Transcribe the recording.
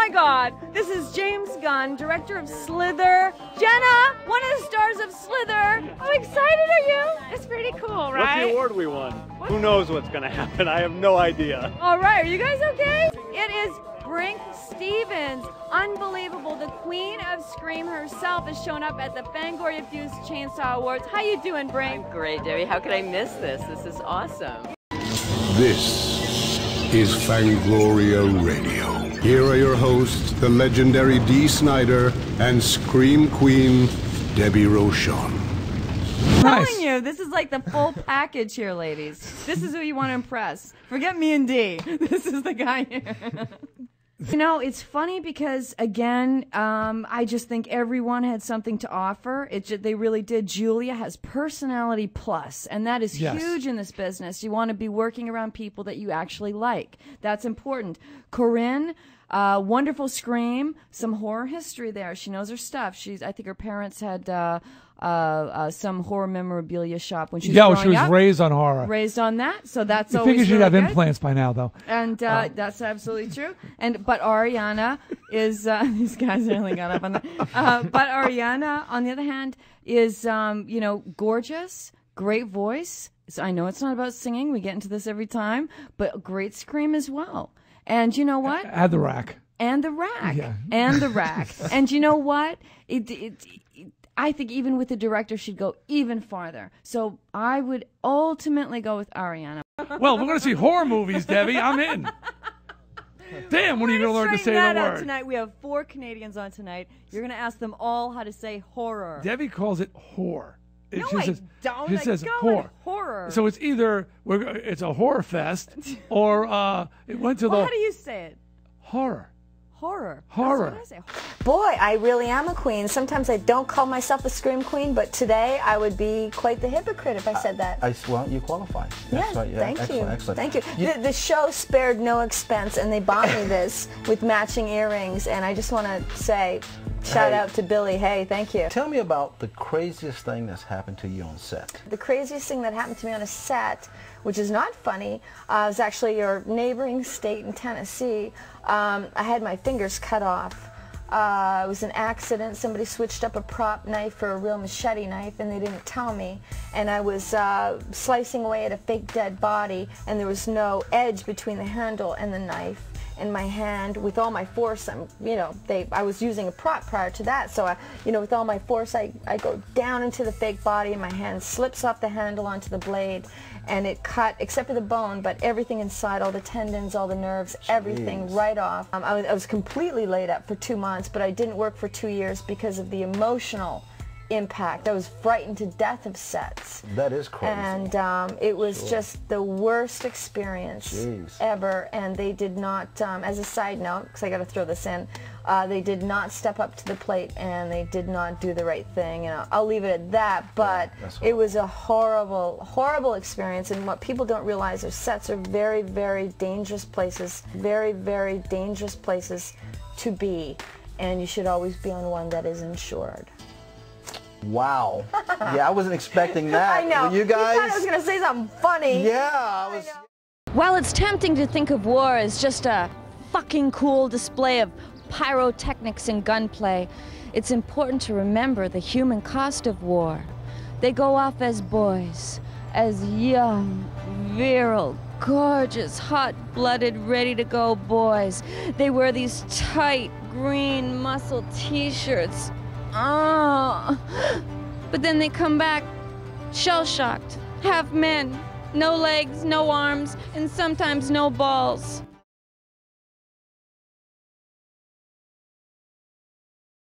my God, this is James Gunn, director of Slither. Jenna, one of the stars of Slither. How excited are you? It's pretty cool, right? What's the award we won? What? Who knows what's going to happen? I have no idea. All right, are you guys okay? It is Brinke Stevens. Unbelievable. The queen of Scream herself has shown up at the Fangoria-Fuse Chainsaw Awards. How you doing, Brinke? I'm great, Debbie. How could I miss this? This is awesome. This is Fangoria Radio. Here are your hosts, the legendary Dee Snider and Scream Queen, Debbie Rochon. I'm telling you, this is like the full package here, ladies. This is who you want to impress. Forget me and Dee. This is the guy here. You know, it's funny because, again, I just think everyone had something to offer. They really did. Julia has personality plus, and that is huge in this business. You want to be working around people that you actually like. That's important. Corinne, wonderful Scream, some horror history there. She knows her stuff. I think her parents had some horror memorabilia shop when she was growing up. She was raised on horror. Raised on that, so that's you always figure she'd really have good. implants by now, though. And that's absolutely true. But Ariana is these guys really got up on that. But Ariana, on the other hand, is gorgeous, great voice. So I know it's not about singing. We get into this every time, but great scream as well. And you know what? Add the rack. And the rack. Yeah. And the rack. And you know what? I think even with the director, she'd go even farther. So I would ultimately go with Ariana. Well, we're going to see horror movies, Debbie. I'm in. Damn, when are you going to learn to say the word? Tonight we have 4 Canadians on tonight. You're going to ask them all how to say horror. Debbie calls it whore. No, I don't. She says horror. Horror. So it's either it's a horror fest or it went to how do you say it? Horror. Horror. Horror. That's what I say. Boy, I really am a queen. Sometimes I don't call myself a scream queen, but today I would be quite the hypocrite if I said that. Well, you qualify. Yeah, right. Thank you. Excellent. Thank you. The show spared no expense, and they bought me this with matching earrings, and I just want to say, shout out to Billy. Hey, thank you. Tell me about the craziest thing that's happened to you on set. The craziest thing that happened to me on a set, which is not funny, was actually your neighboring state in Tennessee. I had my fingers cut off. It was an accident. Somebody switched up a prop knife for a real machete knife, and they didn't tell me. And I was slicing away at a fake dead body, and there was no edge between the handle and the knife. In my hand, with all my force, I was using a prop prior to that, so with all my force, I go down into the fake body, and my hand slips off the handle onto the blade, and it cut, except for the bone, but everything inside, all the tendons, all the nerves, everything right off. I was completely laid up for 2 months, but I didn't work for 2 years because of the emotional impact. I was frightened to death of sets. That is crazy. And it was just the worst experience ever. And they did not, as a side note, because I got to throw this in, they did not step up to the plate, and they did not do the right thing. I'll leave it at that. But it was a horrible, horrible experience. And what people don't realize is sets are very, very dangerous places. Very, very dangerous places to be. And you should always be on one that is insured. Wow. Yeah, I wasn't expecting that. I know. You guys? You thought I was going to say something funny. Yeah, I was. While it's tempting to think of war as just a fucking cool display of pyrotechnics and gunplay, it's important to remember the human cost of war. They go off as boys, as young, virile, gorgeous, hot-blooded, ready-to-go boys. They wear these tight, green, muscle t-shirts. Oh, but then they come back shell-shocked, half men, no legs, no arms, and sometimes no balls.